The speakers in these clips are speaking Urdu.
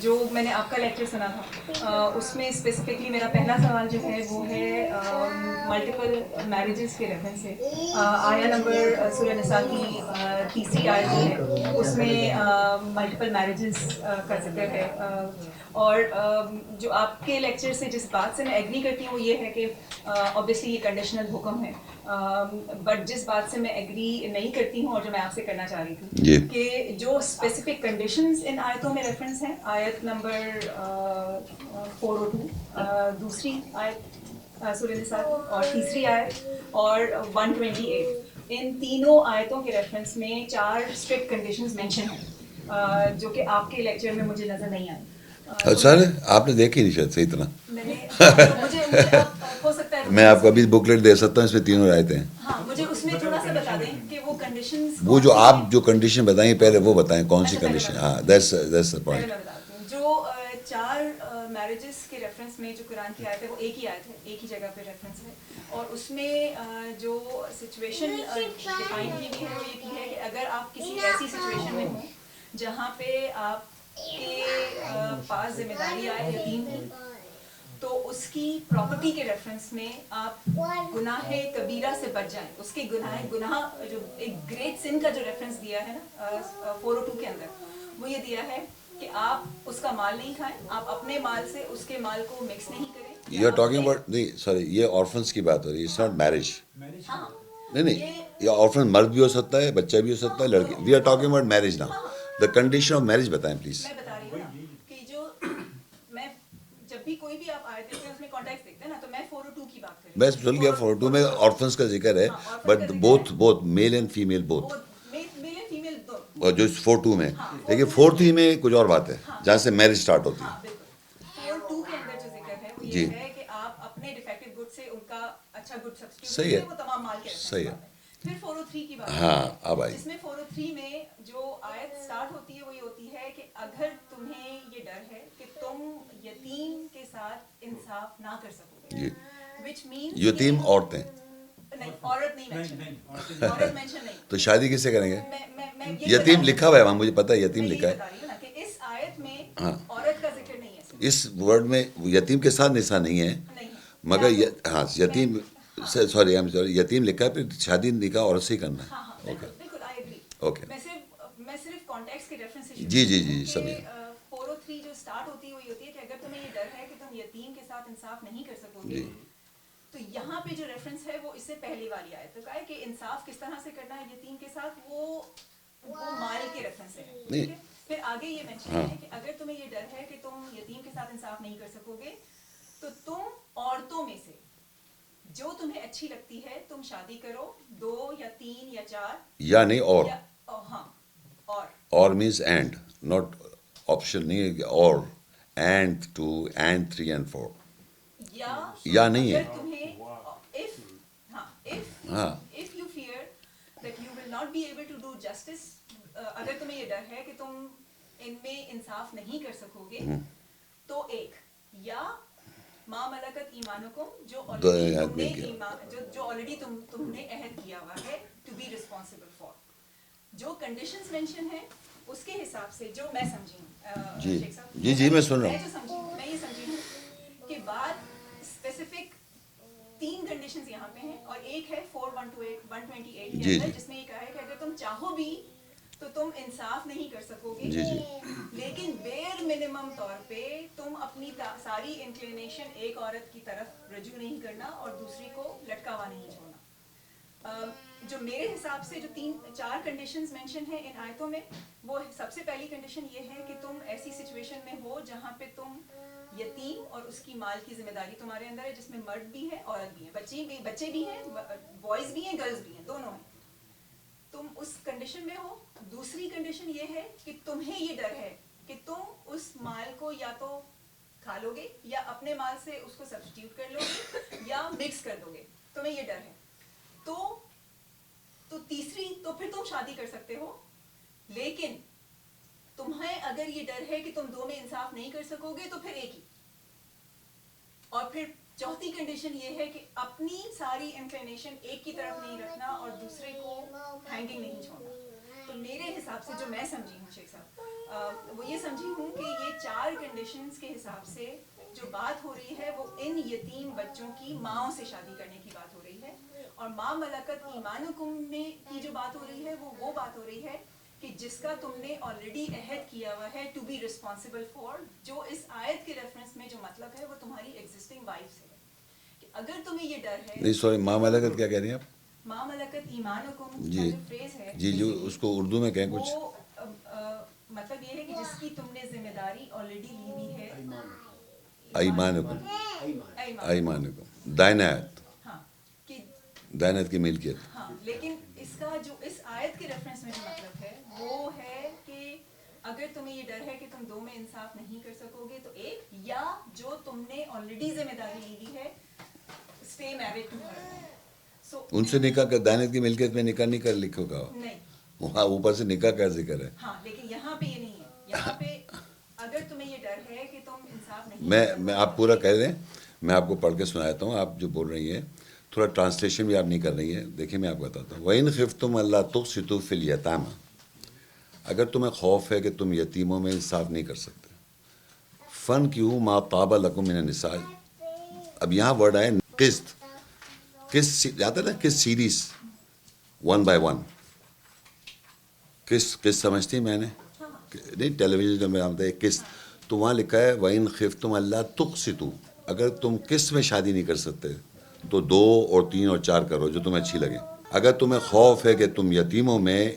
جو میں نے آپ کا لیکچر سنا تھا اس میں اسپیسیفکلی میرا پہلا سوال جو ہے وہ ہے ملٹیپل میرجز کے ریفرنس سے. آیا نمبر سورہ نساء کی تیسری آیت جو ہے اس میں ملٹیپل میرجز کا ذکر ہے. اور جو آپ کے لیکچر سے جس بات سے میں ایگری کرتی ہوں وہ یہ ہے کہ اوبیسلی یہ کنڈیشنل حکم ہے. بٹ جس بات سے میں ایگری نہیں کرتی ہوں اور جو میں آپ سے کرنا چاہ رہی تھی کہ جو اسپیسیفک کنڈیشنز ان آیتوں میں ریفرنس ہیں, آیت نمبر 402, دوسری آیت سورہ نساء اور تیسری آیت اور 128, ان تینوں آیتوں کے ریفرنس میں 4 اسٹرکٹ کنڈیشنز مینشن ہیں جو کہ آپ کے لیکچر میں مجھے نظر نہیں آئی. اچھا آپ نے دیکھی نہیں شاید صحیح طرح. میں نے مجھے ہو سکتا ہے میں آپ کو ابھی بک لیٹ دے سکتا ہوں, اس میں تینوں آیتیں ہیں. ہاں مجھے اس میں تھوڑا سا بتا دیں کہ وہ کنڈیشنز وہ جو آپ جو کنڈیشن بتائیں پہلے وہ بتائیں کون سی کنڈیشن. ہاں دیٹس دا پوائنٹ. میں بتاتی ہوں. جو 4 میرجز کے ریفرنس میں جو قرآن کی آیت ہے وہ ایک ہی آیت ہے, ایک ہی جگہ پہ ریفرنس ہے, اور اس میں جو سچویشن ڈیفائن کی گئی ہے وہ یہ کی ہے کہ اگر آپ کسی ایسی سچویشن میں ہوں جہاں پہ آپ کے پاس ذمہ داری آئے یتیم کی, تو اس کی پراپرٹی کے ریفرنس میں آپ گناہ کبیرہ سے بچ جائیں. اس کے گناہ جو ایک گریٹ سن کا جو ریفرنس دیا ہے نا 402 کے اندر, وہ یہ دیا ہے کہ آپ اس کا مال نہیں کھائیں, آپ اپنے مال سے اس کے مال کو مکس نہیں کریں. یو آر ٹاکنگ اباؤٹ, نہیں سوری, یہ آرفنس کی بات ہو رہی ہے, اٹس ناٹ میرج. نہیں یہ آرفن مرد بھی ہو سکتا ہے, بچہ بھی ہو سکتا ہے, لڑکی. We are talking about marriage نا. دا کنڈیشن آف میرج بتائیں پلیز. میں بتا رہی ہوں نا کہ جو میں جب بھی کوئی بھی آپ آئے دیکھتے ہیں اس میں کانٹیکٹ دیکھتے ہیں نا, تو میں 402 کی بات کر رہی ہوں. میں سن گیا 402 میں آرفنس کا ذکر ہے, but both male and female both, male and female دو. اور جو 42 میں, لیکن 43 میں کچھ اور بات ہے جہاں سے میرج اسٹارٹ ہوتی ہے. 4:2 کے اندر جو ذکر ہے وہ جی یہ ہے کہ آپ اپنے ڈیفیکٹو گڈ سے ان کا اچھا گڈ سبسٹیوٹ صحیح ہے, کریں, وہ تمام مال کے صحیح ہے. پھر 403 کی بات ہاں اب ہے آئی. جس میں 403 میں جو آیت سٹارٹ ہوتی ہے وہ یہ ہوتی ہے کہ اگر تمہیں یہ ڈر ہے کہ تم یتیم کے ساتھ انصاف نہ کر سکو گے, جی which means یتیم عورتیں, نہیں, عورت نہیں مینشن, عورت مینشن نہیں. تو شادی کس سے کریں گے؟ میں یتیم لکھا ہوا ہے وہاں, مجھے پتا ہے یتیم لکھا ہے. بتا رہی ہوں نا کہ اس آیت میں ہاں عورت کا ذکر نہیں ہے. اس ورڈ میں یتیم کے ساتھ نساء نہیں ہے, مگر ہاں یتیم, سوری یتیم لکھا ہے, پھر شادی نکاح عورت سے ہی کرنا ہے. اوکے اوکے, میں صرف کانٹیکسٹ کے ریفرنس سے جی جی جی سمجھا. 403 جو سٹارٹ ہوتی ہے وہ یہ ہوتی ہے کہ اگر تمہیں یہ ڈر ہے کہ تم یتیم کے ساتھ انصاف نہیں کر سکو گے, تو یہاں پہ جو ریفرنس ہے وہ اس سے پہلی والی آیت تک ہے کہ انصاف کس طرح سے کرنا ہے یتیم کے ساتھ, وہ مال کے ریفرنس سے ہے. ٹھیک ہے, پھر آگے یہ مینشن ہے کہ اگر تمہیں یہ ڈر ہے کہ تم یتیم کے ساتھ انصاف نہیں کر سکو گے, تو تم عورتوں میں سے جو تمہیں اچھی لگتی ہے تم شادی کرو, 2 یا 3 یا 4, یا نہیں اور, ہاں اور مینس اینڈ, ناٹ آپشن نہیں ہے کہ اور, اینڈ 2 اینڈ 3 اینڈ 4, یا نہیں ہے. ہاں if you fear that you will not be able to do justice, اگر تمہیں یہ ڈر ہے کہ تم ان میں انصاف نہیں کر سکو گے, تو ایک یا ما ملکت ایمانکم, جو آلریڈی تم نے عہد کیا ہوا ہے ٹو بی ریسپانسبل فار. جو کنڈیشنز مینشن ہیں اس کے حساب سے جو میں سمجھی ہوں, جی شیخ صاحب جی جی میں سن رہا ہوں. میں یہ سمجھی ہوں کہ بعد اسپیسیفک 3 کنڈیشنز یہاں پہ ہیں, اور ایک ہے 128 کے اندر جس میں یہ کہا ہے کہ اگر تم چاہو بھی تو تم انصاف نہیں کر سکو گے, لیکن بیر منیمم طور پہ تم اپنی ساری انکلینیشن ایک عورت کی طرف رجوع نہیں کرنا اور دوسری کو لٹکا ہوا نہیں چھوڑنا. جو میرے حساب سے جو 4 کنڈیشنز مینشن ہیں ان آیتوں میں, وہ سب سے پہلی کنڈیشن یہ ہے کہ تم ایسی سچویشن میں ہو جہاں پہ تم یتیم اور اس کی مال کی ذمہ داری تمہارے اندر ہے, جس میں مرد بھی ہے عورت بھی ہے, بچے بھی ہیں, بوائز بھی ہیں, گرلز بھی ہیں, دونوں ہیں. تم اس کنڈیشن میں ہو. دوسری کنڈیشن یہ ہے کہ تمہیں یہ ڈر ہے کہ تم اس مال کو یا تو کھا لو گے یا اپنے مال سے اس کو سبسٹیوٹ کر لو گے یا مکس کر دو گے, تمہیں یہ ڈر ہے. تو تیسری, تو پھر تم شادی کر سکتے ہو, لیکن تمہیں اگر یہ ڈر ہے کہ تم 2 میں انصاف نہیں کر سکو گے تو پھر ایک ہی. اور پھر چوتھی کنڈیشن یہ ہے کہ اپنی ساری انکلینیشن ایک کی طرف نہیں رکھنا اور دوسرے کو ہینگنگ نہیں چھوڑنا. تو میرے حساب سے جو میں سمجھی ہوں شیخ صاحب, وہ یہ سمجھی ہوں کہ یہ کنڈیشنز کے حساب سے جو بات ہو رہی ہے وہ ان یتیم بچوں کی ماؤں سے شادی کرنے کی بات ہو رہی ہے, اور ماں ملکت ایمانکم میں کی جو بات ہو رہی ہے وہ بات ہو رہی ہے کہ جس کا تم نے آلریڈی عہد کیا ہوا ہے ٹو بی ریسپانسبل فار, جو اس آیت کے ریفرنس میں جو مطلب ہے وہ تمہاری ایگزسٹنگ وائف سے ہے. کہ اگر تمہیں یہ ڈر ہے, نہیں سوری, ماں ملکت کیا کہہ رہی ہیں آپ؟ ماں ملکت ایمانکم جی جو فریز ہے جی, جو اس کو اردو میں کہیں کچھ, وہ مطلب یہ ہے کہ جس کی تم نے ذمہ داری آلریڈی لی ہوئی ہے. ایمانکم, ایمانکم دائنیت, ہاں کہ دائنیت کی ملکیت. ہاں, لیکن اس کا جو اس آیت کے ریفرنس میں جو مطلب ہے وہ ہے کہ اگر تمہیں یہ ڈر ہے کہ تم دو میں انصاف نہیں کر سکو گے تو ایک, یا جو تم نے آلریڈی ذمہ داری لی ہوئی ہے اسٹے میرڈ ٹو ہر. سو ان سے نکاح کر, دائنیت کی ملکیت میں نکاح نہیں کر لکھو گا نہیں, وہاں اوپر سے نکاح کا ذکر ہے. ہاں لیکن یہاں پہ یہ نہیں ہے. یہاں پہ اگر تمہیں یہ ڈر ہے کہ تم انصاف نہیں, میں آپ پورا کہہ رہے ہیں, میں آپ کو پڑھ کے سناتا ہوں. آپ جو بول رہی ہیں تھوڑا ٹرانسلیشن بھی آپ نہیں کر رہی ہیں. دیکھیں میں آپ کو بتاتا ہوں. وَإِنْ خِفْتُمْ أَلَّا تُقْسِطُوا فِي الْيَتَامَىٰ, اگر تمہیں خوف ہے کہ تم یتیموں میں انصاف نہیں کر سکتے, فَانْكِحُوا مَا طَابَ لَكُم مِنَ النِّسَاءِ. اب یہاں ورڈ آئے قسط, قسط جاتا ہے نا, قسط سیریز 1 by 1, قسط سمجھتی میں نے نہیں, ٹیلی ویژن جو میں آتا ہے قسط, تو وہاں لکھا ہے وَإِنْ خِفْتُمْ أَلَّا تُقْسِطُوا, اگر تم قسط میں شادی نہیں کر سکتے تو 2 اور 3 اور 4 کرو جو تمہیں اچھی لگے. اگر تمہیں خوف ہے کہ تم یتیموں میں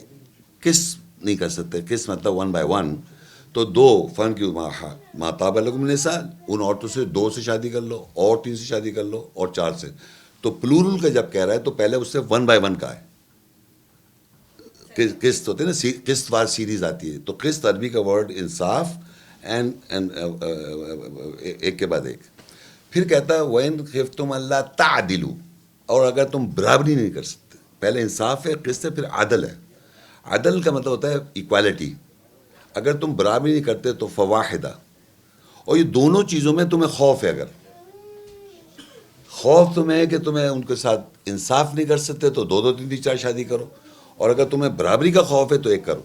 قسط نہیں کر سکتے, قسط مطلب 1 by 1, تو 2 فن کی مَا طَابَ لَكُم مِنَ النِّسَاءِ, ان عورتوں سے 2 سے شادی کر لو, اور 3 سے شادی کر لو, اور 4 سے. تو پلورل کا جب کہہ رہا ہے تو پہلے اس سے 1 by 1 کا ہے. قسط ہوتے ہیں نا, قسط وار سیریز آتی ہے, تو قسط عربی کا ورڈ انصاف, اینڈ ایک کے بعد ایک. پھر کہتا ہے وَإِنْ خِفْتُمْ أَلَّا تَعْدِلُوا, اور اگر تم برابری نہیں کر سکتے, پہلے انصاف ہے, قسط ہے, پھر عدل ہے. عدل کا مطلب ہوتا ہے ایکوالٹی. اگر تم برابری نہیں کرتے تو فواحدہ, اور یہ دونوں چیزوں میں تمہیں خوف ہے. اگر خوف تمہیں ہے کہ تمہیں ان کے ساتھ انصاف نہیں کر سکتے تو 2 2 3 3 4 شادی کرو, اور اگر تمہیں برابری کا خوف ہے تو 1 کرو.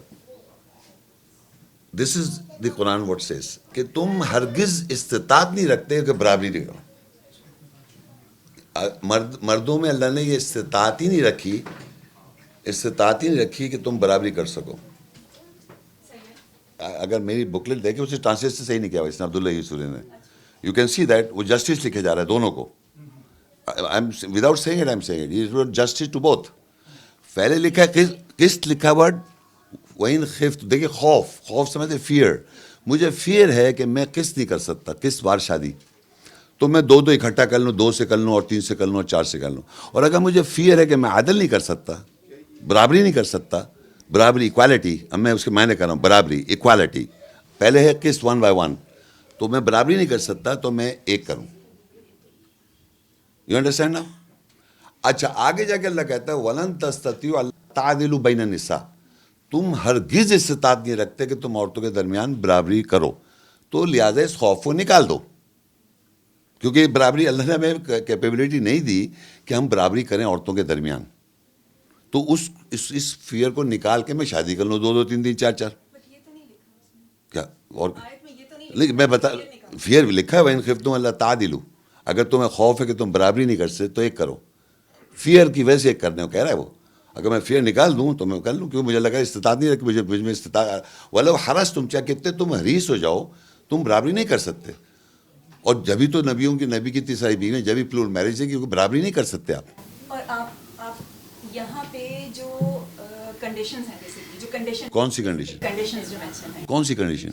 دس از دی قرآن واٹ سیز, کہ تم ہرگز استطاعت نہیں رکھتے کہ برابری نہیں کرو. مردوں میں اللہ نے یہ استطاعت ہی نہیں رکھی کہ تم برابری کر سکو. اگر میری بکلیٹ دیکھیں اسے ٹرانسلیشن صحیح نہیں کیا ہوا اس نے, عبداللہ یوسری نے. یو کین سی دیٹ وہ جسٹس لکھے جا رہا ہے دونوں کو. Without seeing it I am seeing it, is justice to both. پہلے لکھا ہے قسط, لکھا ورڈ وَإِنْ خِفْتُ, دیکھیے خوف سمجھتے, فیئر. مجھے فیئر ہے کہ میں قسط نہیں کر سکتا, قسط وار شادی, تو میں 2 2 اکٹھا کر لوں, 2 سے کر لوں, اور 3 سے کر لوں, اور 4 سے کر لوں. اور اگر مجھے فیئر ہے کہ میں عدل نہیں کر سکتا, برابری نہیں کر سکتا, برابری ایکوالٹی, اب میں اس کے معنی کر رہا ہوں, برابری ایکوالٹی, پہلے ہے قسط 1 by 1, تو میں برابری نہیں کر سکتا تو میں 1 کروں. یو انڈرسٹینڈ نا. اچھا آگے جا کے اللہ کہتا ہے وَلَن تَسْتَطِيعُوا أَن تَعْدِلُوا بَيْنَ النِّسَاءِ, تم ہرگز استطاعت نہیں رکھتے کہ تم عورتوں کے درمیان برابری کرو, تو لہٰذا اس خوف کو نکال دو, کیونکہ برابری اللہ نے ہمیں کیپیبلٹی نہیں دی کہ ہم برابری کریں عورتوں کے درمیان. تو اس فیئر کو نکال کے میں شادی کر لوں 2 2 3 3 4 4. کیا اور میں بتا, فیئر لکھا ہے وَإِنْ خِفْتُمْ أَلَّا تَعْدِلُوا, اگر تمہیں خوف ہے کہ تم برابری نہیں کر سکتے تو 1 کرو. فیئر کی وجہ سے 1 کرنے کو کہہ رہا ہے وہ. اگر میں فیئر نکال دوں تو میں کر لوں, کیونکہ مجھے لگا استطاعت نہیں رکھی, مجھے میں استطاعت ولو حرص, تم چاہے کتنے تم حریص ہو جاؤ, تم برابری نہیں کر سکتے. اور جبھی تو نبی کی اتنی ساری بیوی ہیں, جبھی پلور میرج ہے, کیونکہ برابری نہیں کر سکتے آپ. اور آپ یہاں پہ جو کنڈیشنز ہیں, بیسیکلی جو کنڈیشن, کون سی کنڈیشن, کنڈیشنز جو مینشن ہیں, کون سی کنڈیشن,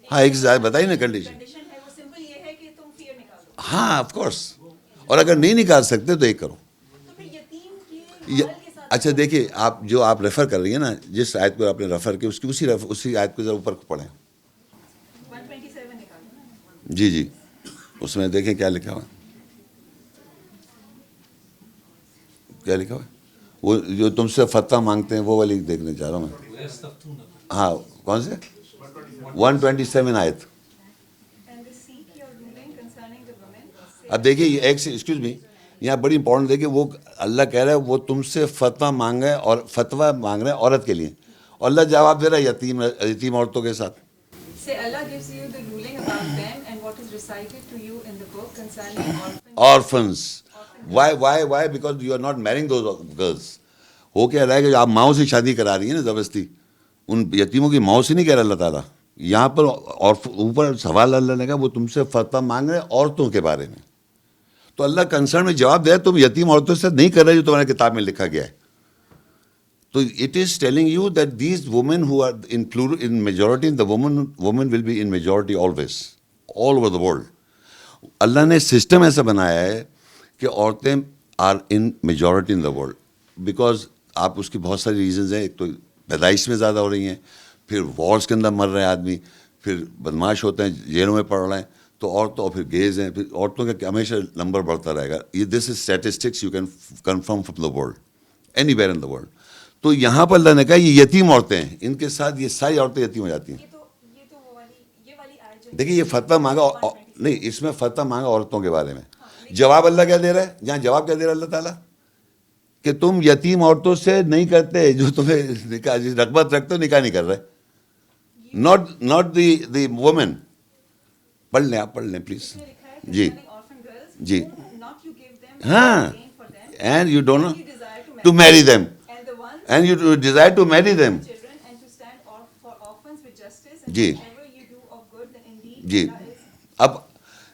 ہاں ایک بتائیے نا کنڈیشن. کنڈیشن ہے وہ سمپل یہ ہے کہ تم فیئر نکال دو. ہاں آف کورس, اور اگر نہیں نکال سکتے تو 1 کرو. تو پھر یتیم کے مال کے ساتھ, اچھا دیکھیے آپ جو آپ ریفر کر رہی ہیں نا, جس آیت کو آپ نے ریفر کی اسی آیت کو ذرا اوپر پڑھیں. 127 نکال دو نا. جی جی, اس میں دیکھیں کیا لکھا ہوا ہے, کیا لکھا ہوا ہے, وہ جو تم سے فتویٰ مانگتے ہیں وہ والی دیکھنے چاہ رہا ہوں میں. ہاں کون سے 127 آیت. اب دیکھیے ایک سے ایکسکیوز می, یہاں بڑی امپورٹنٹ دیکھیے, وہ اللہ کہہ رہا ہے وہ تم سے فتویٰ مانگ رہے ہیں, اور فتویٰ مانگ رہے ہیں عورت کے لیے, اور اللہ جواب دے رہا ہے یتیم عورتوں کے ساتھ. Say Allah gives you the ruling about them and what is recited to you in the book concerning orphans. Why? Because you are not marrying those girls. ہو کیا رہا ہے کہ آپ ماؤں سے شادی کرا رہی ہیں نا زبردستی. ان یتیموں کی ماؤں سے نہیں کہہ رہا اللہ تعالیٰ. یہاں پر اور اوپر سوال اللہ نے کہا وہ تم سے فتویٰ مانگ رہے ہیں عورتوں کے بارے میں. تو اللہ کنسرن میں جواب دے تم یتیم عورتوں سے نہیں کر رہے جو تمہاری کتاب میں لکھا گیا ہے. تو it is telling you that these women who are in majority the women will be in majority always all over the world. اللہ نے سسٹم ایسا بنایا ہے کہ عورتیں are in majority in the world because آپ اس کی بہت ساری ریزنز ہیں. ایک تو پیدائش میں زیادہ ہو رہی ہیں, پھر وارس کے اندر مر رہے ہیں آدمی, پھر بدماش ہوتے ہیں, جیلوں میں پڑ رہے ہیں, تو عورتوں اور پھر گیز ہیں, پھر عورتوں کا ہمیشہ نمبر بڑھتا رہے گا. یہ this is statistics you can confirm from the world anywhere in the world. تو یہاں پر اللہ نے کہا یہ یتیم عورتیں ہیں, ان کے ساتھ یہ ساری عورتیں یتیم ہو جاتی ہیں. دیکھیے یہ فتویٰ مانگا نہیں, اس میں فتویٰ مانگا عورتوں کے بارے میں. جواب اللہ کیا دے رہا ہے, جہاں جواب کیا دے رہا ہے اللہ تعالیٰ کہ تم یتیم عورتوں سے نہیں کرتے جو تمہیں نکاح رغبت رکھتے ہو, نکاح نہیں کر رہے. Not the women. پڑھ لیں آپ, پڑھ لیں پلیز. جی جی ہاں. And you don't to marry them and you desire to marry them. جی جی. اب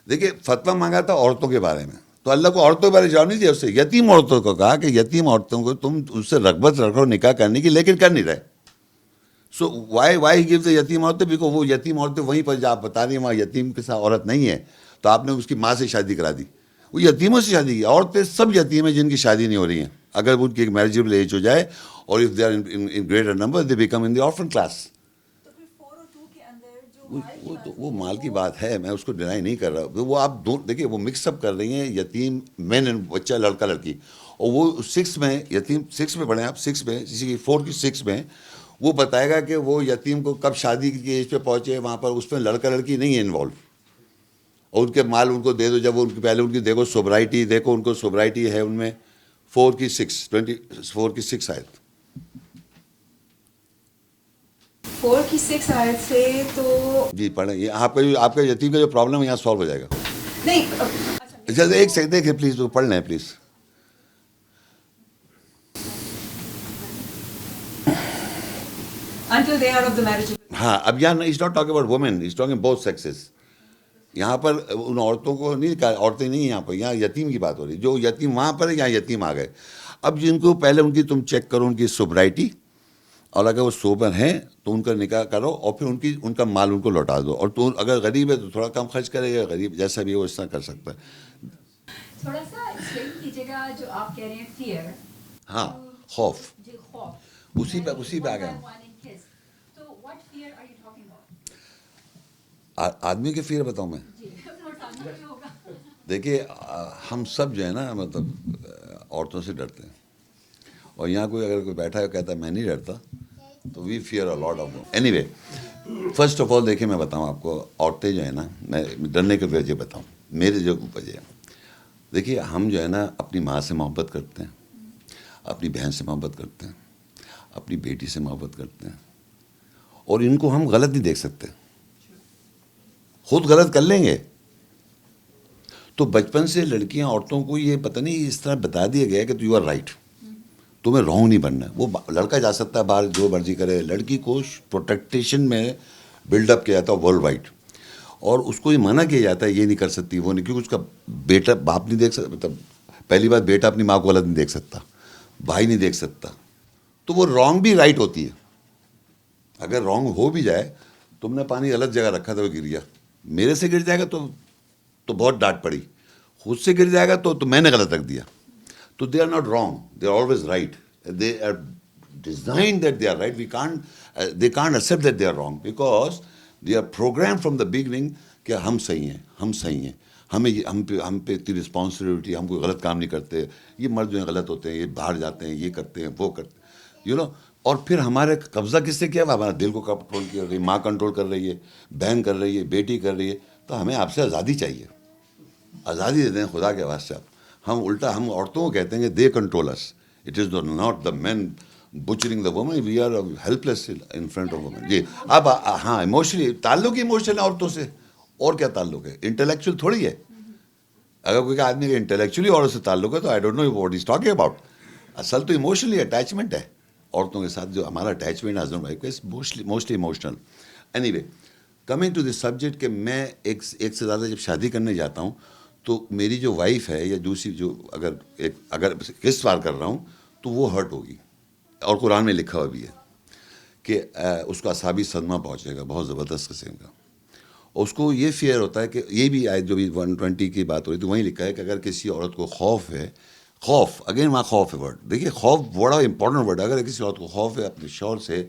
دیکھیے فتویٰ مانگا تھا عورتوں کے بارے میں, تو اللہ کو عورتوں کے بارے میں جواب نہیں دیا, اس سے یتیم عورتوں کو کہا کہ یتیم عورتوں کو تم اس سے رغبت رکھو نکاح کرنے کی, لیکن کر نہیں رہے. سو وائی گیو دا یتیم عورتیں, بیکاز وہ یتیم عورتیں وہیں پر جب آپ بتا رہی ہیں وہاں یتیم کے ساتھ عورت نہیں ہے, تو آپ نے اس کی ماں سے شادی کرا دی. وہ یتیموں سے شادی کی. عورتیں سب یتیم ہیں جن کی شادی نہیں ہو رہی ہیں. اگر ان کی ایک میریجبل ایج ہو جائے اور if they are in greater number they become in the orphan class. وہ مال کی بات ہے, میں اس کو ڈینائی نہیں کر رہا. وہ آپ دیکھیے وہ مکس اپ کر رہی ہیں یتیم مین اینڈ بچہ لڑکا لڑکی. اور وہ 6 میں یتیم 6 میں پڑھیں آپ, 6 میں کسی کی 4 کی 6 میں وہ بتائے گا کہ وہ یتیم کو کب شادی کی ایج پہ پہنچے. وہاں پر اس میں لڑکا لڑکی نہیں ہے انوالو. اور ان کے مال ان کو دے دو, جب ان کی پہلے ان کی دیکھو سوبرائٹی, دیکھو ان کو سوبرائٹی ہے ان میں 4 کی 6 24 کی 6 آیت 4 کی 6 آیت سے تو جی پڑھیں. یہ آپ کا یتیم کا جو پرابلم ہے یہاں سالو ہو جائے گا. نہیں ایک سیکنڈ دیکھیں پلیز, وہ پڑھ لیں please. until they are of the marriage. ہاں اب یہاں is not talking about women, is talking both sexes. یہاں پر ان عورتوں کو نہیں کہا, عورتیں نہیں یہاں پر, یہاں یتیم کی بات ہو رہی. جو یتیم وہاں پر ہے یہاں یتیم آ گئے. اب جن کو پہلے ان کی تم چیک کرو ان کی سوبرائٹی, اور اگر وہ سوبر ہیں تو ان کا نکاح کرو, اور پھر ان کا مال ان کو لوٹا دو. اور تو اگر غریب ہے تو تھوڑا کم خرچ کرے گا, غریب جیسا بھی وہ اس طرح کر سکتا ہے. تھوڑا سا ایکسپلین کیجیے گا جو آپ کہہ رہے ہیں فیئر. ہاں خوف, جی خوف. اسی پہ آ گئے. تو what fear are you talking about? آدمی کے فیئر بتاؤں میں. دیکھیے ہم سب جو ہے نا مطلب عورتوں سے ڈرتے ہیں, اور یہاں اگر کوئی بیٹھا ہے کہتا ہے میں نہیں ڈرتا, تو we fear a lot of. Anyway first of all دیکھیے میں بتاؤں آپ کو, عورتیں جو ہے نا, میں ڈرنے کی وجہ بتاؤں میرے جو وجہ ہے. دیکھیے ہم جو ہے نا اپنی ماں سے محبت کرتے ہیں, اپنی بہن سے محبت کرتے ہیں, اپنی بیٹی سے محبت کرتے ہیں, اور ان کو ہم غلط نہیں دیکھ سکتے, خود غلط کر لیں گے. تو بچپن سے لڑکیاں عورتوں کو یہ پتہ نہیں اس طرح بتا دیا گیا کہ یو آر رائٹ, تمہیں رانگ نہیں بننا ہے. وہ لڑکا جا سکتا ہے باہر جو مرضی کرے, لڑکی کو پروٹیکٹیشن میں بلڈ اپ کیا جاتا ہے ورلڈ وائڈ, اور اس کو یہ منع کیا جاتا ہے یہ نہیں کر سکتی وہ نہیں, کیونکہ اس کا بیٹا باپ نہیں دیکھ سکتا. مطلب پہلی بات بیٹا اپنی ماں کو غلط نہیں دیکھ سکتا, بھائی نہیں دیکھ سکتا, تو وہ رانگ بھی رائٹ ہوتی ہے. اگر رانگ ہو بھی جائے, تم نے پانی غلط جگہ رکھا تھا وہ گر گیا, میرے سے گر جائے گا تو بہت ڈانٹ پڑی, خود سے گر جائے گا تو میں نے غلط رکھ دیا. تو they are not wrong, they are always right. They are design that they are right. They can't accept that they are wrong because they are program from the beginning کہ ہم صحیح ہیں, ہم صحیح ہیں, ہم پہ اتنی رسپانسبلٹی, ہم کوئی غلط کام نہیں کرتے. یہ مرد جو ہیں غلط ہوتے ہیں, یہ باہر جاتے ہیں, یہ کرتے ہیں, وہ کرتے ہیں, یو نو. اور پھر ہمارے قبضہ کس سے کیا, ہمارا دل کو کنٹرول کر رہی ہے, ماں کنٹرول کر رہی ہے, بہن کر رہی ہے, بیٹی کر رہی ہے. تو ہمیں آپ سے آزادی چاہیے, آزادی دے دیں خدا کے واسطے. ہم الٹا ہم عورتوں کو کہتے ہیں کہ دے control us. It is not the main butchering the woman, we are help less in front of women. جی اب ہاں ایموشنلی تعلق ایموشنل عورتوں سے, اور کیا تعلق ہے, انٹلیکچوئل تھوڑی ہے. اگر کوئی آدمی کا انٹلیکچولی عورت سے تعلق ہے تو I don't know what is talking about. اصل تو ایموشنلی اٹیچمنٹ ہے عورتوں کے ساتھ. جو ہمارا اٹیچمنٹ ہسبینڈ وائف کا mostly emotional. Anyway coming to this subject کہ میں ایک سے زیادہ جب شادی کرنے جاتا ہوں تو میری جو وائف ہے یا دوسری جو اگر قسط وار کر رہا ہوں تو وہ ہرٹ ہوگی. اور قرآن میں لکھا ہوا بھی ہے کہ اس کو اعصابی صدمہ پہنچے گا بہت زبردست قسم کا. اور اس کو یہ فیئر ہوتا ہے کہ یہ بھی آئے جو بھی 120 کی بات ہو رہی تھی وہیں لکھا ہے کہ اگر کسی عورت کو خوف ہے, خوف اگین وہاں خوف ہے ورڈ, دیکھیے خوف بڑا امپورٹنٹ ورڈ ہے. اگر کسی عورت کو خوف ہے اپنے شوہر سے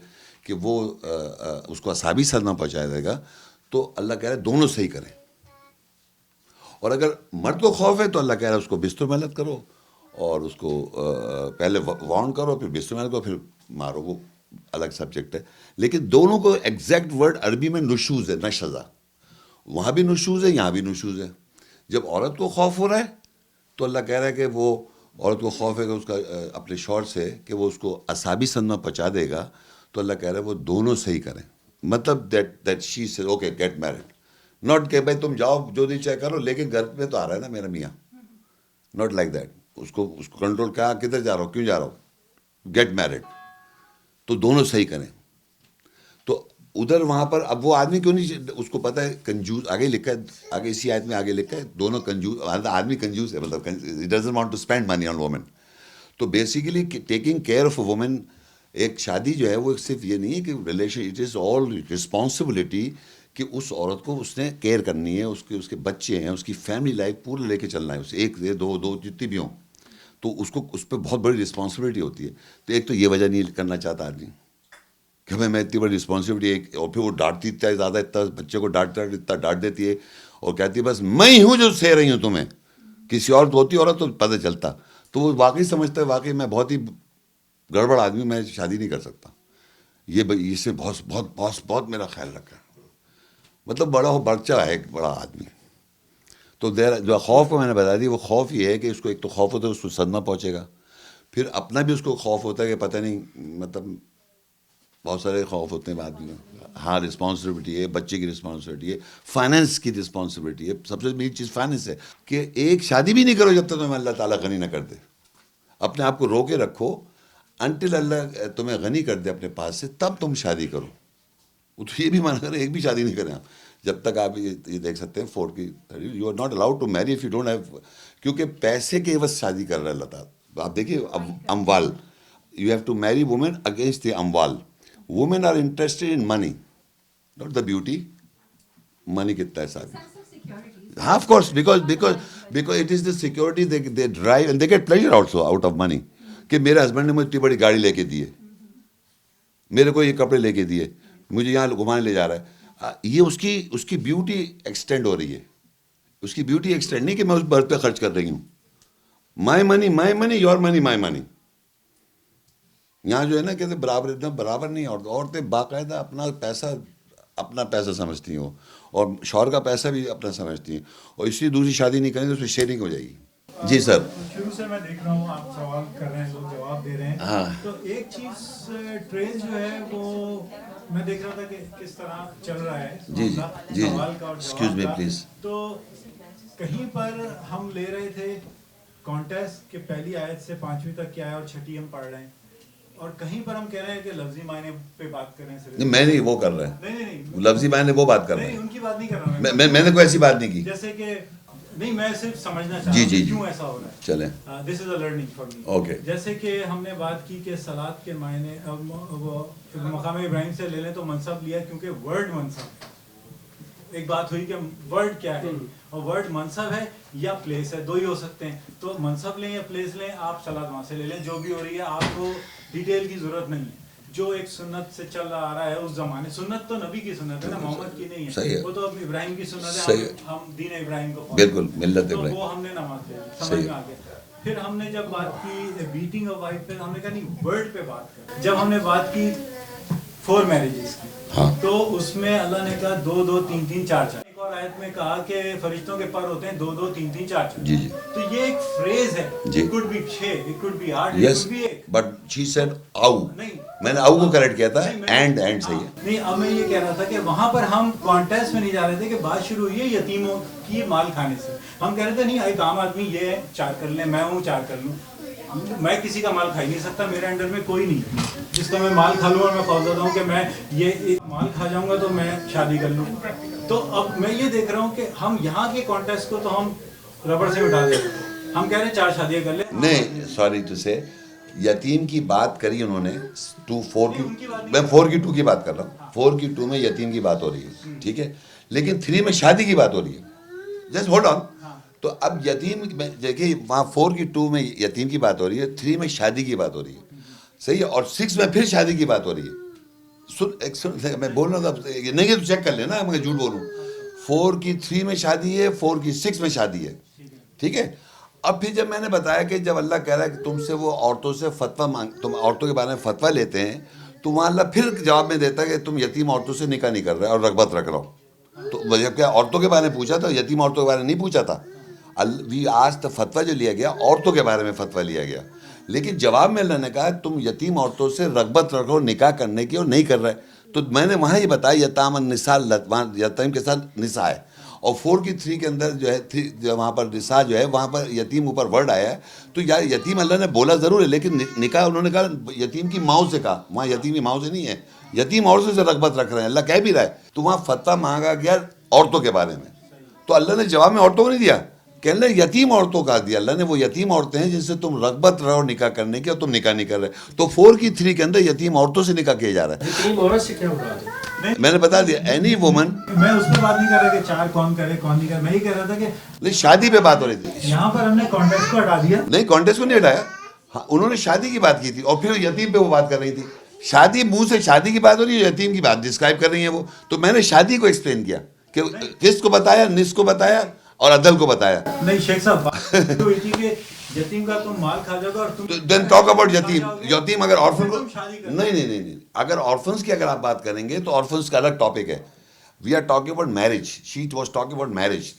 کہ وہ اس کو اعصابی صدمہ پہنچایا جائے گا تو اللہ کہہ رہا ہے دونوں صحیح کریں. اور اگر مرد کو خوف ہے تو اللہ کہہ رہا ہے اس کو بستر میں مدد کرو اور اس کو پہلے وارن کرو پھر بستر میں کرو پھر مارو. وہ الگ سبجیکٹ ہے. لیکن دونوں کو ایگزیکٹ ورڈ عربی میں نشوز ہے, نشزہ. وہاں بھی نشوز ہے یہاں بھی نشوز ہے. جب عورت کو خوف ہو رہا ہے تو اللہ کہہ رہا ہے کہ وہ عورت کو خوف ہے کہ اس کا اپنے شوہر سے کہ وہ اس کو اعصابی صدمہ پہنچا دے گا تو اللہ کہہ رہا ہے وہ دونوں صحیح کریں. مطلب دیٹ شی سے اوکے گیٹ میرڈ, ناٹ کہ بھائی تم جاؤ جو نہیں چاہے کرو لیکن گھر میں تو آ رہا ہے نا میرا میاں. Not like that. اس کو کنٹرول کیا, کدھر جا رہا ہو, کیوں جا رہا ہو, گیٹ میرڈ. تو دونوں صحیح کریں. تو ادھر وہاں پر اب وہ آدمی کیوں نہیں, اس کو پتہ ہے کنجوس, آگے لکھا ہے, آگے اسی آیت میں آگے لکھا ہے دونوں کنجوس, آدمی کنجوس ہے, مطلب he doesn't want to spend money on women. تو basically taking care of a woman, ایک شادی جو ہے وہ صرف یہ نہیں ہے کہ relation, it is all responsibility کہ اس عورت کو اس نے کیئر کرنی ہے, اس کے بچے ہیں, اس کی فیملی لائف پورا لے کے چلنا ہے, اسے ایک دو جتنی بھی ہوں تو اس پہ بہت بڑی رسپانسبلٹی ہوتی ہے. تو ایک تو یہ وجہ نہیں کرنا چاہتا آدمی کہ بھائی میں اتنی بڑی رسپانسبلٹی ہے, اور پھر وہ ڈانٹتی اتنا زیادہ, اتنا بچے کو اتنا ڈانٹ دیتی ہے اور کہتی ہے بس میں ہی ہوں جو سہ رہی ہوں تمہیں, کسی اور ہوتی عورت تو پتہ چلتا. تو وہ واقعی سمجھتا ہے واقعی میں بہت ہی گڑبڑ آدمی, میں شادی نہیں کر سکتا. یہ اس سے بہت بہت بہت بہت میرا خیال رکھا, مطلب بڑا بچہ ہے ایک بڑا آدمی. تو جو خوف کو میں نے بتا دی, وہ خوف یہ ہے کہ اس کو ایک تو خوف ہوتا ہے اس کو صدمہ پہنچے گا, پھر اپنا بھی اس کو خوف ہوتا ہے کہ پتہ نہیں, مطلب بہت سارے خوف ہوتے ہیں آدمی میں. ہاں رسپانسبلٹی ہے, بچے کی رسپانسبلٹی ہے, فائنینس کی رسپانسبلٹی ہے. سب سے بڑی چیز فائنینس ہے کہ ایک شادی بھی نہیں کرو جب تک تمہیں اللہ تعالیٰ غنی نہ کر دے. اپنے آپ کو روکے رکھو انٹل اللہ تمہیں غنی کر دے اپنے پاس سے, تب تم شادی کرو. وہ تو یہ بھی مانا کریں ایک بھی شادی نہیں کریں آپ جب تک آپ یہ دیکھ سکتے ہیں 4 کی 30. You are not allowed to marry if you don't have, کیونکہ پیسے کے عوض شادی کر رہا ہے اللہ تعالیٰ. آپ دیکھیے اموال, you have to marry women against the اموال. Women are interested in money, not the beauty. Money کتنا ہے ساتھ میں, ہاں of course, because it is the security they drive and they get pleasure also out of money. کہ میرے ہسبینڈ نے مجھے اتنی بڑی گاڑی لے کے دی ہے, میرے کو یہ کپڑے لے کے دیے, مجھے یہاں گھمانے لے جا رہا ہے. یہ اس کی بیوٹی ایکسٹینڈ ہو رہی ہے. اس کی بیوٹی ایکسٹینڈ نہیں کہ میں اس برتھ پہ خرچ کر رہی ہوں. مائی منی یور منی مائی منی. یہاں جو ہے نا کہتے برابر نہیں. عورتیں باقاعدہ اپنا پیسہ سمجھتی ہیں اور شوہر کا پیسہ بھی اپنا سمجھتی ہیں, اور اس لیے دوسری شادی نہیں کریں تو اس میں شیئرنگ ہو جائے گی. جی سر. شروع سے میں دیکھ رہا ہوں آپ سوال کر رہے ہیں, لوگ جواب دے رہے ہیں. ہاں. تو ایک چیز ٹرین جو ہے وہ میں دیکھ رہا تھا کہ کس طرح چل رہا ہے سوال کا اور جواب کا. تو کہیں پر ہم لے رہے تھے کانٹیسٹ کہ پہلی آیت سے 5ویں تک کیا ہے اور 6ٹھی ہم پڑھ رہے ہیں, اور کہیں پر ہم کہہ رہے ہیں کہ لفظی معنی پہ بات کر رہے ہیں. نہیں میں نہیں وہ کر رہا ہے, نہیں لفظی معنی وہ بات کر رہے ہیں, ان کی بات نہیں کر رہا میں نے کوئی ایسی بات نہیں کی. جیسے کہ نہیں, میں صرف سمجھنا چاہ رہا ہوں کیوں ایسا ہو رہا ہے. چلیں, this is a learning for me. Okay. جیسے کہ ہم نے بات کی کہ صلاۃ کے معنی مقام ابراہیم سے لے لیں تو منصب لیا کیونکہ ورڈ منصب. ایک بات ہوئی کہ ورڈ کیا ہے, اور ورڈ منصب ہے یا پلیس ہے, 2 ہی ہو سکتے ہیں. تو منصب لیں یا پلیس لیں, آپ صلاۃ وہاں سے لے لیں, جو بھی ہو رہی ہے. آپ کو ڈیٹیل کی ضرورت نہیں ہے. جو ایک سنت سے چل آ رہا ہے اس زمانے, سنت تو نبی کی سنت ہے نا, محمد کی نہیں ہے. وہ تو ابراہیم کی سنت ہے, ہم دین ابراہیم کو بالکل ملت ابراہیم, تو وہ ہم نے نماز لے لی, سمجھ میں آ گیا. پھر ہم نے جب بات کی بیٹنگ آف وائف پہ, ہم نے کہا نہیں ورڈ پہ بات کر. جب ہم نے بات کی 4 میرجز کی, تو اس میں اللہ نے کہا 2 2 3 3 4 4. ایک اور آیت میں کہا کہ فرشتوں کے پر ہوتے ہیں 2 2 3 3 4 4. جی جی تو یہ ایک فریز ہے. جی. It could be 6, it could be 8, it yes could be 1. But she said oh. نہیں میں نے او کو کریکٹ کیا تھا. اینڈ صحیح ہے. نہیں اب میں یہ کہہ رہا تھا کہ وہاں پر ہم کانٹیسٹ میں نہیں جا رہے تھے کہ بات شروع ہوئی ہے یتیموں کی مال کھانے سے. ہم کہہ رہے تھے نہیں ایک عام آدمی یہ ہے 4 کر لیں, میں ہوں 4 کر لوں. میں کسی کا مال کھا ہی نہیں سکتا, میرے انڈر میں کوئی نہیں جس کا میں مال کھا لوں اور میں خوفزدہ ہوں کہ میں یہ مال کھا جاؤں گا تو میں شادی کر لوں. تو اب میں یہ دیکھ رہا ہوں کہ ہم یہاں کے کانٹیسٹ کو تو ہم ربڑ سے مٹا دیتے ہیں. ہم کہہ رہے ہیں 4 شادیاں کر لیں. نہیں سوری ٹو سے یتیم کی بات کری انہوں نے 4 کی, میں 4 کی 2 کی بات کر رہا ہوں. 4 کی 2 میں یتیم کی بات ہو رہی ہے, ٹھیک ہے, لیکن 3 میں شادی کی بات ہو رہی ہے. Just hold on. تو اب یتیم دیکھیے وہاں 4 کی 2 میں یتیم کی بات ہو رہی ہے, 3 میں شادی کی بات ہو رہی ہے, صحیح ہے, اور 6 میں پھر شادی کی بات ہو رہی ہے. میں بول رہا تھا نہیں تو چیک کر لینا, میں جھوٹ بولوں. 4 کی 3 میں شادی ہے, 4 کی 6 میں شادی ہے, ٹھیک ہے. اب پھر جب میں نے بتایا کہ جب اللہ کہہ رہا ہے کہ تم سے وہ عورتوں سے فتویٰ تم عورتوں کے بارے میں فتویٰ لیتے ہیں, تو وہاں اللہ پھر جواب میں دیتا ہے کہ تم یتیم عورتوں سے نکاح نہیں کر رہے اور رغبت رکھ رہا ہو. تو جب کیا عورتوں کے بارے میں پوچھا تھا, یتیم عورتوں کے بارے میں نہیں پوچھا تھا. وی آج تک فتویٰ جو لیا گیا عورتوں کے بارے میں فتویٰ لیا گیا, لیکن جواب میں اللہ نے کہا تم یتیم عورتوں سے رغبت رکھو نکاح کرنے کی اور نہیں کر رہے. تو میں نے وہاں یہ بتایا یتام النساء, یتیم کے ساتھ نساء ہے, اور 4 کی 3 کے اندر جو ہے وہاں پر نساء جو ہے وہاں پر یتیم اوپر ورڈ آیا ہے. تو یار یتیم اللہ نے بولا ضرور ہے, لیکن نکاح انہوں نے کہا یتیم کی ماؤں سے کہا, وہاں یتیم کی ماؤں سے نہیں ہے, یتیم عورتوں سے رغبت رکھ رہے ہیں, اللہ کہہ بھی رہا ہے. تو وہاں فتویٰ مانگا گیا عورتوں کے بارے میں, تو اللہ نے جواب میں عورتوں کو نہیں دیا, کہنے یتیم عورتوں کا دیا اللہ نے. وہ یتیم عورتیں ہیں جن سے تم رغبت رہو نکاح کرنے کی اور تم نکاح نہیں کر رہے. تو 4 کی 3 کے اندر یتیم عورتوں سے نکاح کیا جا رہا ہے. یتیم عورت سے کیا مراد ہے؟ میں نے بتا دیا اینی وومن. میں اس پہ بات نہیں کر رہا کہ 4 کون کرے کون نہیں کرے, میں یہ کہہ رہا تھا کہ نہیں شادی پہ بات ہو رہی تھی. یہاں پر ہم نے کانٹیکٹ کو ہٹا دیا. نہیں کانٹیکٹ کو نہیں ہٹایا, ہاں انہوں نے شادی کی بات کی تھی اور پھر یتیم پہ وہ بات کر رہی تھی. شادی منہ سے شادی کی بات ہو رہی ہے, یتیم کی بات ڈسکرائب کر رہی ہیں وہ. تو میں نے شادی کو ایکسپلین کیا کہ کس کو بتایا, نس کو بتایا اور عدل کو بتایا. نہیں شیخ صاحب بات ہوئی تھی کہ یتیم کا تم مال کھا جاؤ گا اور تم دین ٹاک اباؤٹ یتیم. یتیم اگر آرفن کو تم شادی کر نہیں اگر آرفنس کی اگر آپ بات کریں گے تو آرفنس کا الگ ٹاپک ہے. We are talking about marriage. She was talking about marriage.